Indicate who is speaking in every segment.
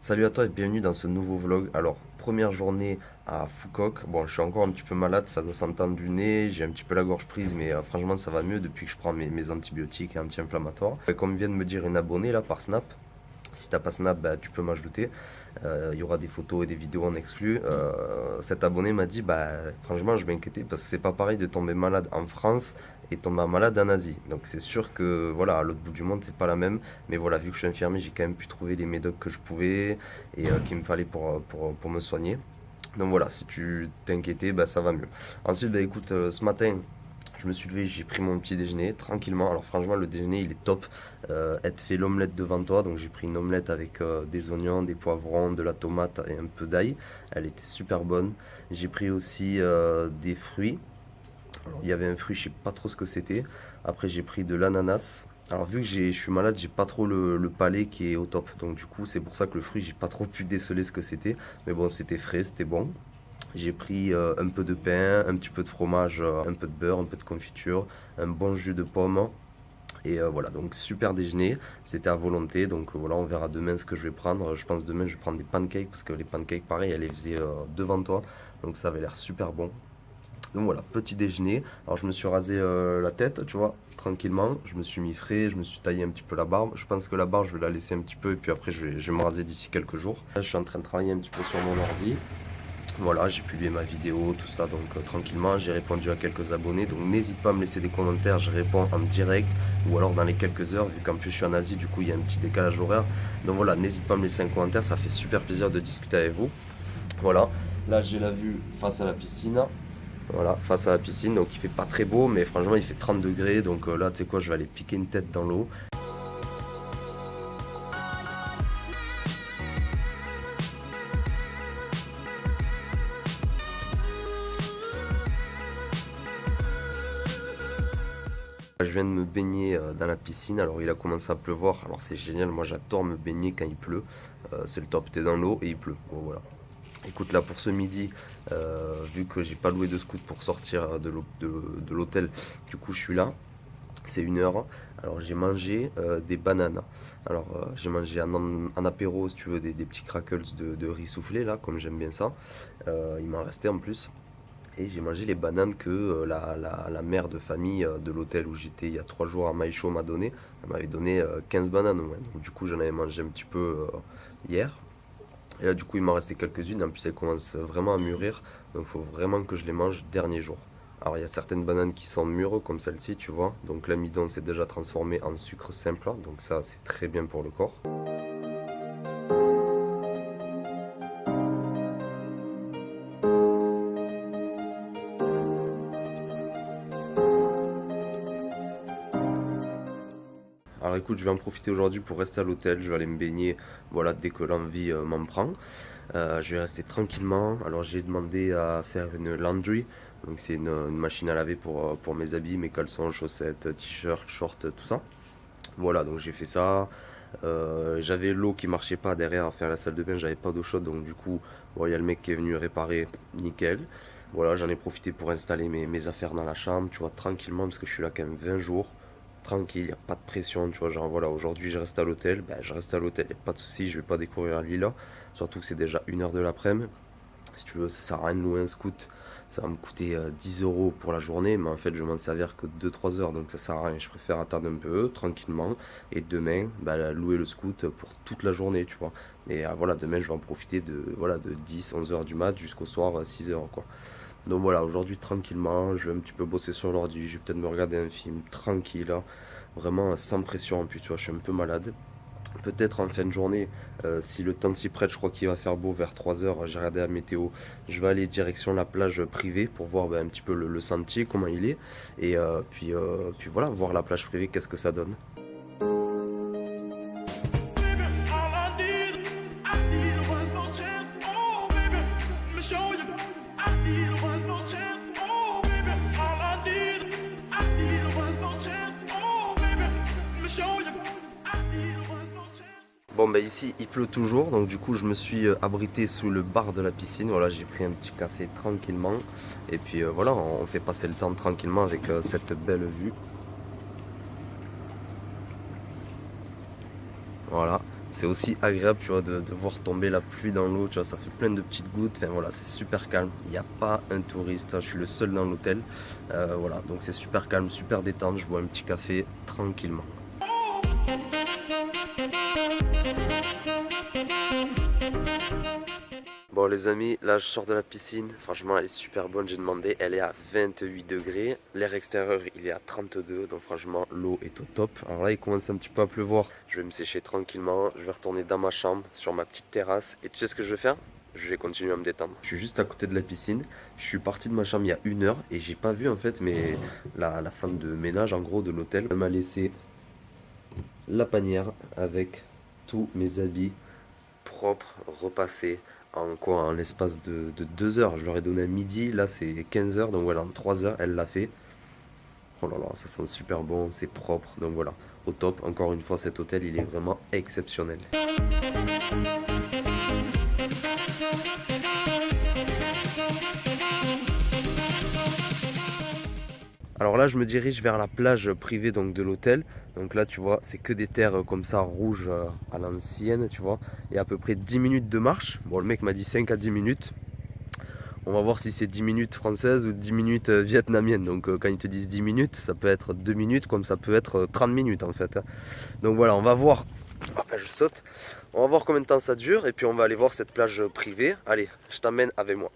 Speaker 1: Salut à toi et bienvenue dans ce nouveau vlog. Alors, première journée à Foucault. Bon, je suis encore un petit peu malade, ça doit s'entendre du nez, j'ai un petit peu la gorge prise, mais franchement, ça va mieux depuis que je prends mes antibiotiques et anti-inflammatoires. Comme vient de me dire une abonnée là par Snap, si t'as pas Snap, bah, tu peux m'ajouter. Il y aura des photos et des vidéos en exclu. Cet abonné m'a dit, bah, franchement, je m'inquiétais parce que c'est pas pareil de tomber malade en France et tomber malade en Asie. Donc c'est sûr que voilà, à l'autre bout du monde, c'est pas la même. Mais voilà, vu que je suis infirmier, j'ai quand même pu trouver les médocs que je pouvais et qu'il me fallait pour me soigner. Donc voilà, si tu t'inquiétais, bah, ça va mieux. Ensuite, bah, écoute, ce matin, je me suis levé, j'ai pris mon petit déjeuner tranquillement. Alors franchement, le déjeuner, il est top. Elle te fait l'omelette devant toi. Donc j'ai pris une omelette avec des oignons, des poivrons, de la tomate et un peu d'ail. Elle était super bonne. J'ai pris aussi des fruits. Alors, il y avait un fruit, je sais pas trop ce que c'était. Après, j'ai pris de l'ananas. Alors vu que je suis malade, j'ai pas trop le palais qui est au top. Donc du coup, c'est pour ça que le fruit, j'ai pas trop pu déceler ce que c'était. Mais bon, c'était frais, c'était bon. J'ai pris un peu de pain, un petit peu de fromage, un peu de beurre, un peu de confiture, un bon jus de pomme. Et voilà, donc super déjeuner, c'était à volonté. Donc voilà, on verra demain ce que je vais prendre. Je pense demain je vais prendre des pancakes parce que les pancakes, pareil, elle les faisait devant toi. Donc ça avait l'air super bon. Donc voilà, petit déjeuner. Alors je me suis rasé la tête, tu vois, tranquillement. Je me suis mis frais, je me suis taillé un petit peu la barbe. Je pense que la barbe, je vais la laisser un petit peu et puis après je vais me raser d'ici quelques jours. Là, je suis en train de travailler un petit peu sur mon ordi. Voilà, j'ai publié ma vidéo, tout ça, donc tranquillement, j'ai répondu à quelques abonnés, donc n'hésite pas à me laisser des commentaires, je réponds en direct, ou alors dans les quelques heures, vu qu'en plus je suis en Asie, du coup il y a un petit décalage horaire. Donc voilà, n'hésite pas à me laisser un commentaire, ça fait super plaisir de discuter avec vous. Voilà, là j'ai la vue face à la piscine, voilà, face à la piscine, donc il fait pas très beau, mais franchement il fait 30 degrés, donc là tu sais quoi, je vais aller piquer une tête dans l'eau. Je viens de me baigner dans la piscine, alors il a commencé à pleuvoir, alors c'est génial, moi j'adore me baigner quand il pleut. C'est le top, t'es dans l'eau et il pleut. Bon voilà. Écoute là pour ce midi, vu que j'ai pas loué de scoot pour sortir de l'hôtel, du coup je suis là, c'est 1 heure. Alors j'ai mangé des bananes. Alors j'ai mangé en apéro si tu veux des petits crackles de riz soufflé là, comme j'aime bien ça. Il m'en restait en plus. Et j'ai mangé les bananes que la mère de famille de l'hôtel où j'étais il y a 3 jours à Maïcho m'a donné. Elle m'avait donné 15 bananes au moins. Donc du coup j'en avais mangé un petit peu hier. Et là du coup il m'en restait quelques-unes. En plus elles commencent vraiment à mûrir. Donc il faut vraiment que je les mange dernier jour. Alors il y a certaines bananes qui sont mûres comme celle-ci tu vois. Donc l'amidon s'est déjà transformé en sucre simple. Donc ça c'est très bien pour le corps. Alors écoute, je vais en profiter aujourd'hui pour rester à l'hôtel. Je vais aller me baigner, voilà, dès que l'envie m'en prend. Je vais rester tranquillement. Alors j'ai demandé à faire une laundry. Donc c'est une machine à laver pour mes habits, mes caleçons, chaussettes, t-shirts, shorts, tout ça. Voilà, donc j'ai fait ça. J'avais l'eau qui marchait pas derrière à faire la salle de bain, j'avais pas d'eau chaude, donc du coup, bon, il y a le mec qui est venu réparer, nickel. Voilà, j'en ai profité pour installer mes affaires dans la chambre, tu vois, tranquillement, parce que je suis là quand même 20 jours. Tranquille, y a pas de pression, tu vois, genre voilà, aujourd'hui je reste à l'hôtel, ben je reste à l'hôtel, y a pas de souci, je vais pas découvrir l'île là. Surtout que c'est déjà 1 heure de l'après-midi. Si tu veux, ça sert à rien de louer un scoot. Ça va me coûter 10 euros pour la journée, mais en fait, je vais m'en servir que 2-3 heures, donc ça sert à rien. Je préfère attendre un peu, tranquillement, et demain, bah, louer le scoot pour toute la journée, tu vois. Et voilà, demain, je vais en profiter de 10-11 heures du mat jusqu'au soir 6 heures, quoi. Donc voilà, aujourd'hui, tranquillement, je vais un petit peu bosser sur l'ordi, je vais peut-être me regarder un film tranquille, hein. Vraiment sans pression en plus, tu vois, je suis un peu malade. Peut-être en fin de journée, si le temps s'y prête, je crois qu'il va faire beau vers 3 heures. J'ai regardé la météo. Je vais aller direction la plage privée pour voir un petit peu le sentier, comment il est. Et puis voilà, voir la plage privée, qu'est-ce que ça donne.
Speaker 2: All I need a one more chance. Oh, baby, let me show you. I need a one more chance. Oh, baby, all I need a one more chance. Oh, baby, let me show you. I need a one more chance.
Speaker 1: Bon ben ici il pleut toujours, donc du coup je me suis abrité sous le bar de la piscine. Voilà, j'ai pris un petit café tranquillement. Et puis voilà, on fait passer le temps tranquillement avec cette belle vue. Voilà, c'est aussi agréable, tu vois, de voir tomber la pluie dans l'eau, tu vois, ça fait plein de petites gouttes, enfin voilà, c'est super calme, il n'y a pas un touriste, je suis le seul dans l'hôtel, voilà, donc c'est super calme, super détente, je bois un petit café tranquillement. Bon les amis, là je sors de la piscine, franchement elle est super bonne, j'ai demandé, elle est à 28 degrés, l'air extérieur il est à 32, donc franchement l'eau est au top. Alors là il commence un petit peu à pleuvoir, je vais me sécher tranquillement, je vais retourner dans ma chambre, sur ma petite terrasse, et tu sais ce que je vais faire? Je vais continuer à me détendre. Je suis juste à côté de la piscine, je suis parti de ma chambre il y a 1 heure, et j'ai pas vu en fait, mais la femme de ménage en gros de l'hôtel m'a laissé la panière avec tous mes habits propres, repassés. En quoi? En l'espace de 2 heures. Je leur ai donné à midi, là c'est 15 heures, donc voilà, en 3 heures, elle l'a fait. Oh là là, ça sent super bon, c'est propre, donc voilà, au top. Encore une fois, cet hôtel, il est vraiment exceptionnel. Alors là, je me dirige vers la plage privée donc de l'hôtel. Donc là, tu vois, c'est que des terres comme ça, rouges à l'ancienne, tu vois. Et à peu près 10 minutes de marche. Bon, le mec m'a dit 5 à 10 minutes. On va voir si c'est 10 minutes françaises ou 10 minutes vietnamiennes. Donc quand ils te disent 10 minutes, ça peut être 2 minutes comme ça peut être 30 minutes en fait. Donc voilà, on va voir. Ah ben, je saute. On va voir combien de temps ça dure et puis on va aller voir cette plage privée. Allez, je t'emmène avec moi.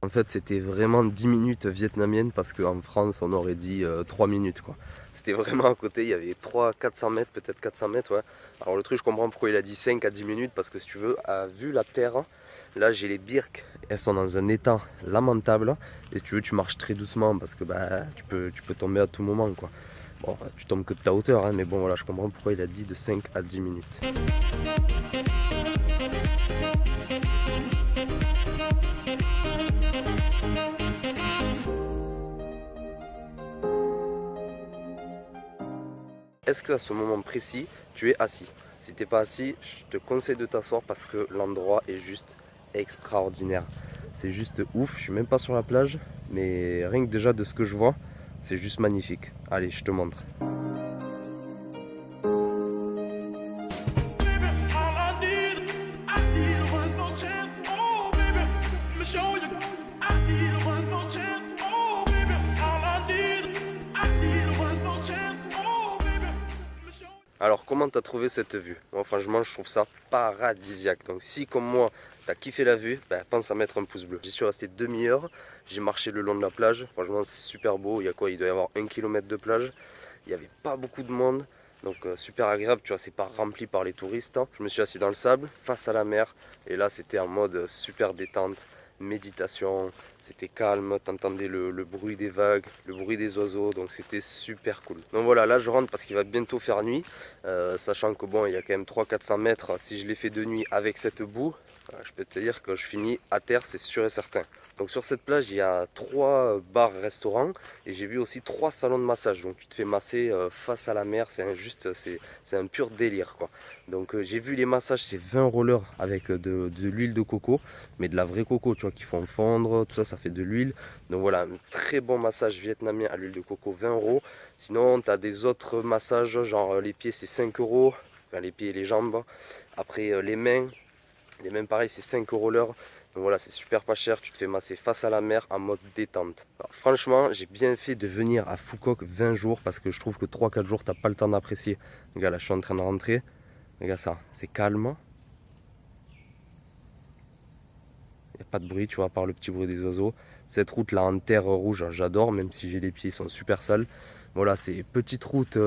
Speaker 1: En fait, c'était vraiment 10 minutes vietnamiennes parce qu'en France, on aurait dit 3 minutes quoi. C'était vraiment à côté, il y avait 400 mètres, peut-être 400 mètres, ouais. Alors le truc, je comprends pourquoi il a dit 5 à 10 minutes parce que si tu veux, vu la terre, là j'ai les birques, elles sont dans un état lamentable. Et si tu veux, tu marches très doucement parce que bah, tu peux tomber à tout moment quoi. Bon, tu tombes que de ta hauteur, hein, mais bon voilà, je comprends pourquoi il a dit de 5 à 10 minutes. Est-ce qu'à ce moment précis, tu es assis? Si tu n'es pas assis, je te conseille de t'asseoir parce que l'endroit est juste extraordinaire. C'est juste ouf, je suis même pas sur la plage, mais rien que déjà de ce que je vois, c'est juste magnifique. Allez, je te montre. Alors comment t'as trouvé cette vue? Moi franchement je trouve ça paradisiaque. Donc si comme moi t'as kiffé la vue, ben, pense à mettre un pouce bleu. J'y suis resté demi-heure, j'ai marché le long de la plage. Franchement c'est super beau, il y a quoi? Il doit y avoir 1 km de plage. Il n'y avait pas beaucoup de monde. Donc super agréable, tu vois, c'est pas rempli par les touristes. Je me suis assis dans le sable, face à la mer. Et là c'était en mode super détente, méditation. C'était calme, t'entendais le bruit des vagues, le bruit des oiseaux, donc c'était super cool. Donc voilà, là je rentre parce qu'il va bientôt faire nuit, sachant que bon, il y a quand même 300-400 mètres, si je l'ai fait de nuit avec cette boue, je peux te dire que je finis à terre, c'est sûr et certain. Donc sur cette plage, il y a 3 bars-restaurants et j'ai vu aussi 3 salons de massage. Donc tu te fais masser face à la mer, enfin, juste c'est un pur délire quoi. Donc j'ai vu les massages, c'est 20 rollers avec de l'huile de coco, mais de la vraie coco, tu vois, qui font fondre, tout ça, ça fait de l'huile. Donc voilà, un très bon massage vietnamien à l'huile de coco, 20 €. Sinon, tu as des autres massages, genre les pieds c'est 5 €, enfin, les pieds et les jambes. Après les mains pareil, c'est 5 € l'heure. Donc voilà, c'est super pas cher, tu te fais masser face à la mer en mode détente. Alors, franchement, j'ai bien fait de venir à Phu Quoc 20 jours parce que je trouve que 3-4 jours, t'as pas le temps d'apprécier. Regarde, là, je suis en train de rentrer. Regarde ça, c'est calme. Il n'y a pas de bruit, tu vois, à part le petit bruit des oiseaux. Cette route là en terre rouge, j'adore, même si j'ai les pieds, ils sont super sales. Voilà, c'est petite route,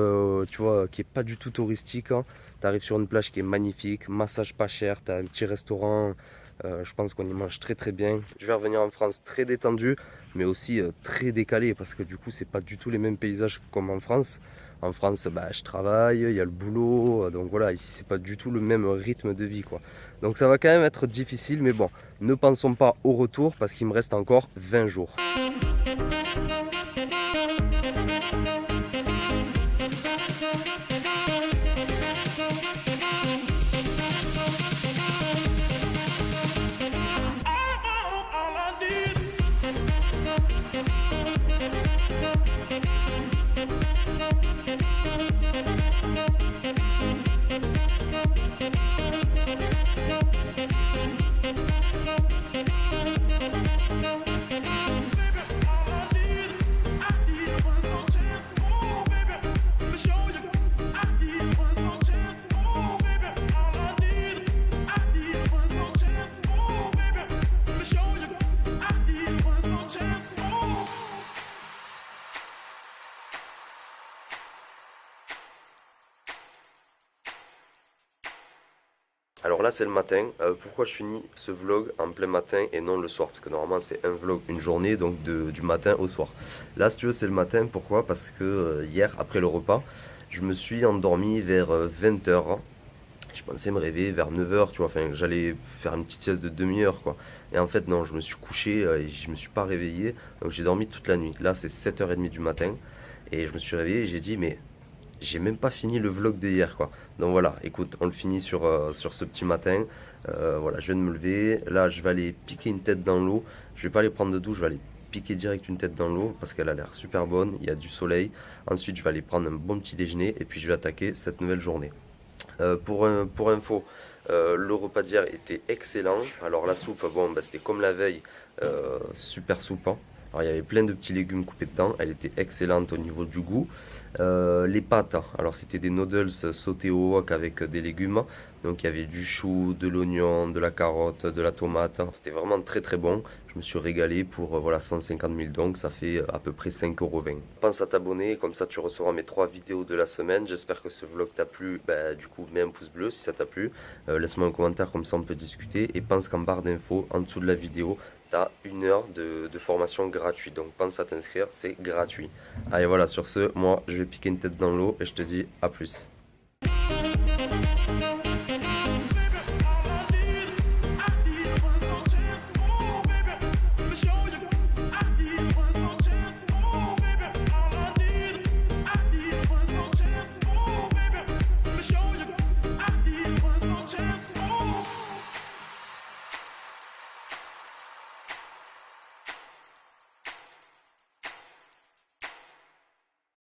Speaker 1: tu vois, qui est pas du tout touristique. Tu arrives sur une plage qui est magnifique, massage pas cher, tu as un petit restaurant. Je pense qu'on y mange très très bien. Je vais revenir en France très détendu, mais aussi très décalé parce que du coup c'est pas du tout les mêmes paysages comme en France. En France, bah, je travaille, il y a le boulot, donc voilà, ici c'est pas du tout le même rythme de vie quoi. Donc ça va quand même être difficile, mais bon, ne pensons pas au retour parce qu'il me reste encore 20 jours. Alors là c'est le matin. Pourquoi je finis ce vlog en plein matin et non le soir? Parce que normalement c'est un vlog une journée, donc du matin au soir. Là si tu veux c'est le matin, pourquoi? Parce que hier après le repas, je me suis endormi vers 20h. Je pensais me réveiller vers 9h, tu vois, enfin j'allais faire une petite sieste de demi-heure quoi. Et en fait non, je me suis couché et je me suis pas réveillé, donc j'ai dormi toute la nuit. Là c'est 7h30 du matin et je me suis réveillé et j'ai dit mais j'ai même pas fini le vlog d'hier quoi. Donc voilà, écoute, on le finit sur ce petit matin. Voilà, je viens de me lever. Là, je vais aller piquer une tête dans l'eau. Je vais pas aller prendre de douche, je vais aller piquer direct une tête dans l'eau parce qu'elle a l'air super bonne. Il y a du soleil. Ensuite, je vais aller prendre un bon petit déjeuner et puis je vais attaquer cette nouvelle journée. Pour info, le repas d'hier était excellent. Alors la soupe, bon, bah, c'était comme la veille, super soupe, hein. Alors il y avait plein de petits légumes coupés dedans. Elle était excellente au niveau du goût. Les pâtes, alors c'était des noodles sautés au wok avec des légumes. Donc il y avait du chou, de l'oignon, de la carotte, de la tomate. C'était vraiment très très bon. Je me suis régalé pour voilà 150 000, donc ça fait à peu près 5,20 €. Pense à t'abonner, comme ça tu recevras mes 3 vidéos de la semaine. J'espère que ce vlog t'a plu. Bah, du coup mets un pouce bleu si ça t'a plu. Laisse-moi un commentaire, comme ça on peut discuter. Et pense qu'en barre d'infos, en dessous de la vidéo, t'as 1 heure de formation gratuite. Donc pense à t'inscrire, c'est gratuit. Allez voilà, sur ce, moi je vais piquer une tête dans l'eau et je te dis à plus.